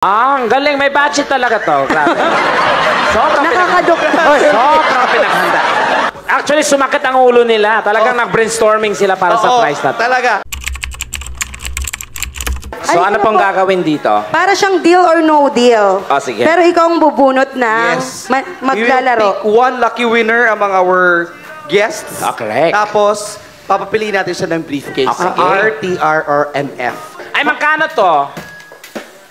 Ang galing. May budget talaga to. Grabe. Sobrang Nakakadoktor. Sobrang pinaghanda. Actually, sumakit ang ulo nila. Talagang nag-brainstorming sila para sa prize na to. Talaga. So, ano pong gagawin dito? Para siyang deal or no deal. Oh, sige. Pero ikaw ang bubunot na maglalaro. We will pick one lucky winner among our guests. Okay. Tapos, papapiliin natin siya ng briefcase. Okay. R, T, R, or MF. Ay, magkano to?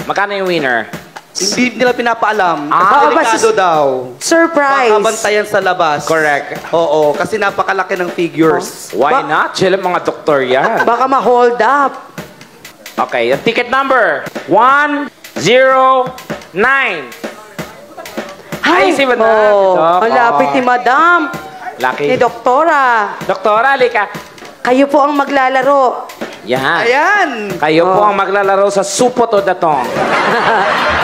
Magkano yung winner? Hindi nila pinapaalam. Ah, Delikado daw. Surprise. Makabantayan sa labas. Correct. Oo, kasi napakalaki ng figures. Why not? Sila mga doktor yan. Baka ma-hold up. Okay, yung ticket number, 109. Ay, si Madam. Ang lapit ni Madam. Lucky. Ni Doktora. Doktora, halika. Kayo po ang maglalaro. Yan. Ayan! Kayo po ang maglalaro sa Supot o Datong.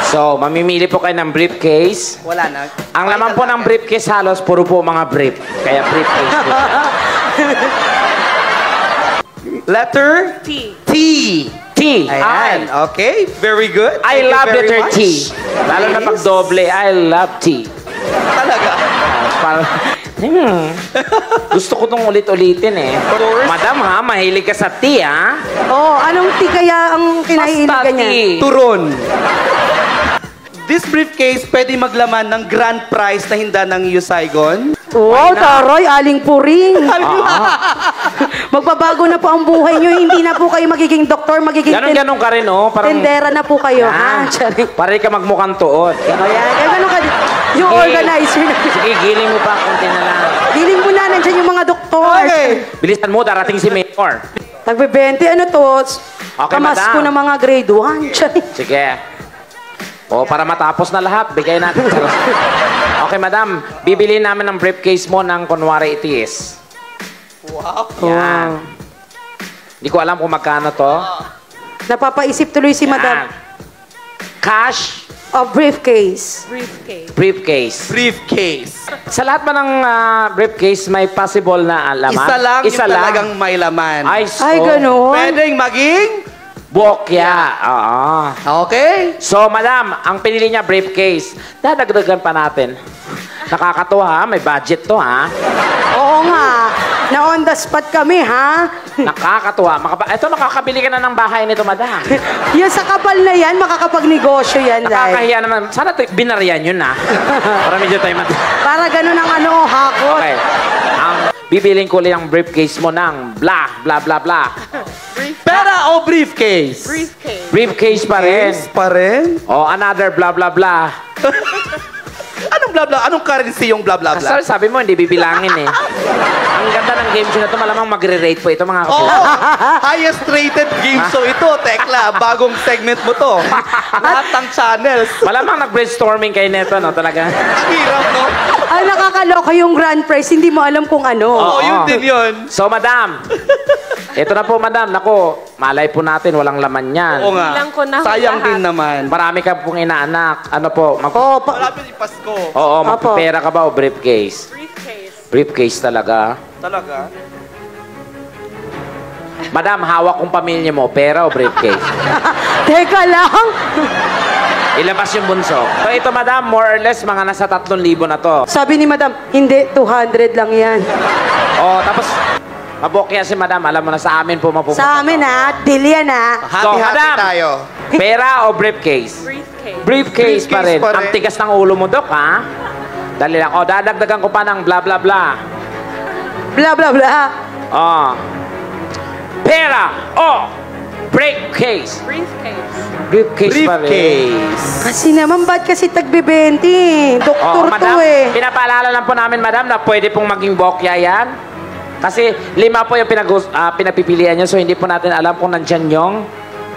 So, mamimili po kayo ng briefcase. Wala na. Ang laman po ng briefcase halos, puro po mga brief. Kaya briefcase po. Letter? T. T. T. Ayan. Okay, very good. I Thank you love very letter much. T. Lalo na pag doble, I love T. Talaga. Gusto ko itong ulit-ulitin eh. Madam ha, mahilig ka sa T ha? Oh, anong T kaya ang kinahiligan niya? Turon. This briefcase pwede maglaman ng grand prize na hinda ng U Saigon. Wow, taroy, aling puring. Magbabago na po ang buhay niyo. Hindi na po kayo magiging doktor, magiging Ganon-ganon ka rin oh. Parang, tendera na po kayo. Ha? Pare ka magmukhang tuod. Ayan, ganun ka. Yung organizer na. Sige, giling mo pa konti na lang. Giling mo na, nandiyan yung mga doktor. Okay. Bilisan mo, darating si Mayor. Tagbe-20, ano to? Okay, Kamasko madam. ng mga grade 1. Sige. O, para matapos na lahat, bigay natin. Okay, madam. Bibili namin ng briefcase mo ng kunwari itis. Wow. Yan. Hindi ko alam kung magkano to. Napapaisip tuloy si Madam. Cash, O briefcase. briefcase. Briefcase. Sa lahat ba ng briefcase, may possible na laman? Isa lang yung talagang may laman. Ay, Ay, ganun. Pwedeng maging... Bokya. Oo. Okay. So, madam, ang pinili niya briefcase. Dadagdagan pa natin. Nakakatuwa ha, may budget to ha. Oo nga. Na on the spot kami, ha? Nakakatuwa. Ito, makakabili ka na ng bahay nito, madam. Yan sa kapal na yan, makakapagnegosyo yan, dahil. Nakakahiya naman. Sana binariyan yun ha. Para medyo tayo Para ganun ang ano, hakot. Okay. Ang bibiling ko lang ang briefcase mo ng blah, blah, blah, blah. Pera o briefcase? Briefcase pa rin. Briefcase pa rin? O, another blah, blah, blah. Anong blah blah? Anong currency yung blah blah blah? Kasi sabi mo, hindi bibilangin eh. Ang ganda ng game show na ito, malamang magre-rate po ito mga Oo! kapatid. Highest rated game show ito. Tekla, bagong segment mo to. Lahat ng channels. Malamang nag-brainstorming kayo nito, no? Talaga. Hirap, no? Ang nakakaloka yung grand prize, hindi mo alam kung ano. Oo, yun din yun. So, madam. Ito na po, madam. Naku, malay po natin, walang laman yan. Oo nga. Sayang din naman. Marami ka pong inaanak. Ano po? Oo, Malapit yung Pasko. Oo, magpipera ka ba o briefcase? Briefcase talaga. Talaga? Madam, hawak kong pamilya mo, pera o briefcase? Teka lang. Ilabas yung bunso. So ito, madam, more or less, mga nasa 3,000 na to. Sabi ni Madam, hindi, 200 lang yan. Oh, tapos, mabokya si madam, alam mo na sa amin po mapupunta. Sa amin, ha? Deal yan, ha? Hati-hati madam. tayo. Pera o briefcase? Briefcase pa rin. Ang tigas ng ulo mo, Dok, ha? Dali lang. O, dadagdagan ko pa ng bla bla bla. Blah, blah, blah. O. Pera o briefcase? Briefcase pa rin. Briefcase. Kasi naman, ba't kasi tagbe-20? Doktor to, madam, eh. pinapaalala lang po namin, madam, na pwede pong maging bokya yan. Kasi 5 po yung pinapipilian nyo, so hindi po natin alam kung nandyan yung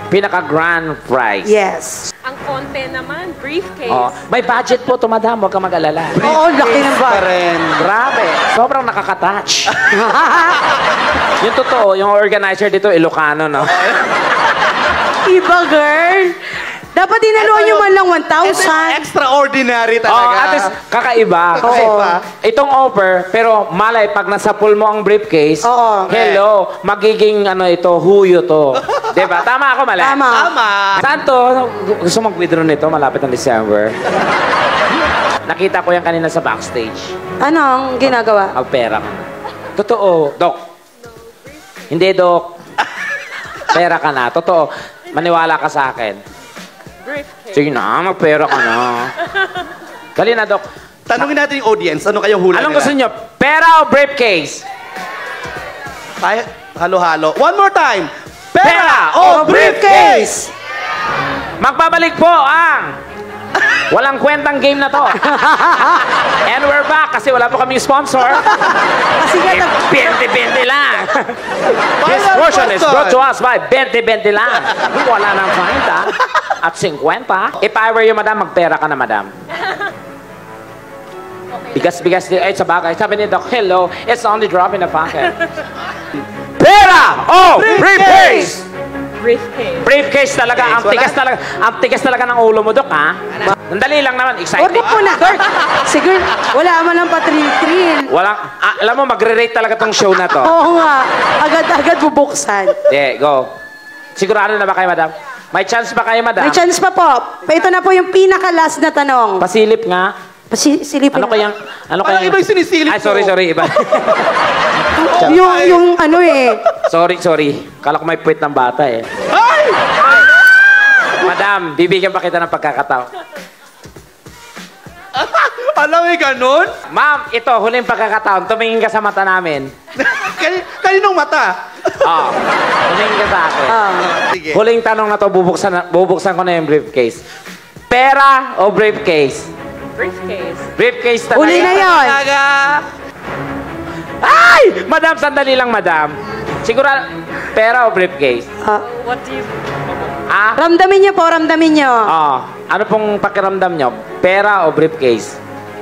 pinaka-grand prize. Yes. Ang konti naman, briefcase. Oh, may budget po to, madam. Huwag ka mag-alala. Oo, laki ng Pa ba? rin. Grabe. Sobrang nakaka-touch. Yung totoo, yung organizer dito, Ilocano, no? Iba, girl. Dapat dinaluan nyo man lang 1,000. Extraordinary Oh, talaga. at least, kakaiba. Kasi Kakaiba. itong offer, pero malay, pag nasa pool mo ang briefcase, Oo. hello, magiging ano ito, huyo to. Diba? Tama ako, mali? Tama. Tama. Saan to? Gusto mag-withdraw nito? Malapit ng December. Nakita ko yan kanina sa backstage. Ano ang ginagawa? Magpera ka na. Totoo. Dok. Hindi, Dok. Pera ka na. Totoo. Maniwala ka sa akin. Briefcase. Sige na, magpera ka na. Dali na, Dok. Tanungin natin yung audience, ano kayong hula Anong nila? gusto nyo? Pera o briefcase? Ay, halo-halo. One more time. Pera o briefcase? Magbabalik po ang walang kwentang game na to. And we're back kasi wala po kaming sponsor. Kasi nga, 20-20 lang. This Final portion is question. brought to us by 20-20 lang. Wala nang 30 at 50. If I were you, madam, magpera ka na, madam. Bigas-bigas din. Ay, sa bagay. Sabi ni Doc, hello, it's only drop in the pocket. Pera o briefcase? Briefcase. Briefcase talaga. Ang Wala. tigas talaga. Ang tigas talaga ng ulo mo, Doc, ha? Nandali lang naman. Huwag Excited. mo na. Siguro, wala man lang patril-tril. Walang, alam mo, magre-rate talaga tong show na to. Oo nga. Agad-agad bubuksan. Yeah, go. Sigurado na ba kayo, madam? May chance ba kayo, madam? May chance pa po. Ito na po yung pinaka-last na tanong. Pasilip nga. Silipin. Ano kayang... Ano Parang kayang... iba yung sinisilip Ay, sorry, ko. sorry. Iba. Yung ano eh. sorry. Kala ko may puwit ng bata eh. Ay! Madam, bibigyan pa kita ng pagkakataon. Alam mo yung ganun? Ma'am, ito, huling pagkakataon. Tumingin ka sa mata namin. Kaninong mata? Oo. Tumingin ka sa akin. Sige. Huling tanong na to, bubuksan ko na yung briefcase. Pera o briefcase? Briefcase. Briefcase talaga. Huli na yun. Talaga. Ay! Madam, sandali lang, madam. Siguro, pera o briefcase? What do you... Ah? Ramdamin niyo po, ramdamin niyo. Ano pong pakiramdam nyo? Pera o briefcase?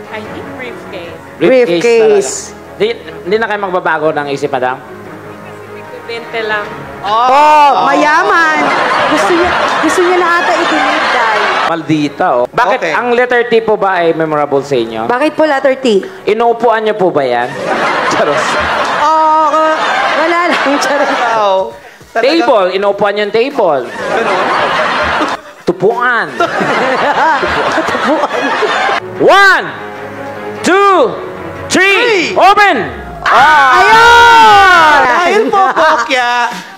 I think briefcase. Briefcase. talaga. Hindi na kayo magbabago ng isip, madam? 20 lang. Oh, mayaman. Gusto niya na ata idinig, Day. Maldita, oh. Bakit Okay. ang letter T po ba ay memorable sa inyo? Bakit po letter T? Inuupuan niyo po ba yan? Charos. Oh, wala lang. Charot. Wow. Talagang Table. Inuupuan niyo yung table. ganun? Tupuan. Tubuan. 1, 2, 3, open! Ayun! Dahil po, Bokya,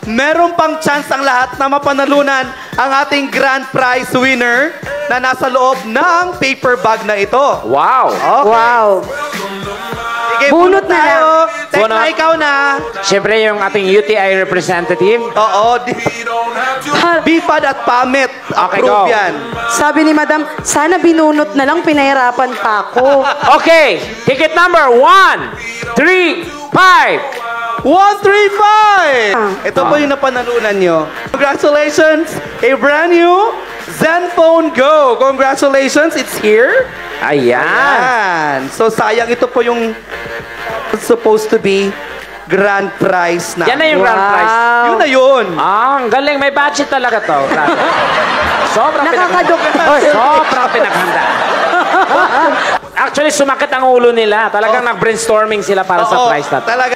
meron pang chance ang lahat na mapanalunan ang ating grand prize winner na nasa loob ng paper bag na ito. Wow! Okay. Wow. Sige, Bunot na tayo. Tekla, Bunot. ikaw na. Siyempre yung ating UTI representative. Oo. Bipad at Pamit. Okay, Approve go. yan. Sabi ni Madam, sana binunot na lang, pinahirapan pa ako. Okay, ticket number 1, 3, 5. 135! Ito po yung napanalunan nyo. Congratulations! A brand new Zenfone Go. Congratulations, it's here. Ayan. Yan. So, sayang ito po yung supposed to be grand prize na. Yan na yung grand prize. Yun na yun. Ah, ang galing. May budget talaga to. Grabe. Sobrang Nakakadoktor. Sobrang pinaghanda. Actually, sumakit ang ulo nila. Talagang nag-brainstorming sila para sa Oo, prize na to. Talaga.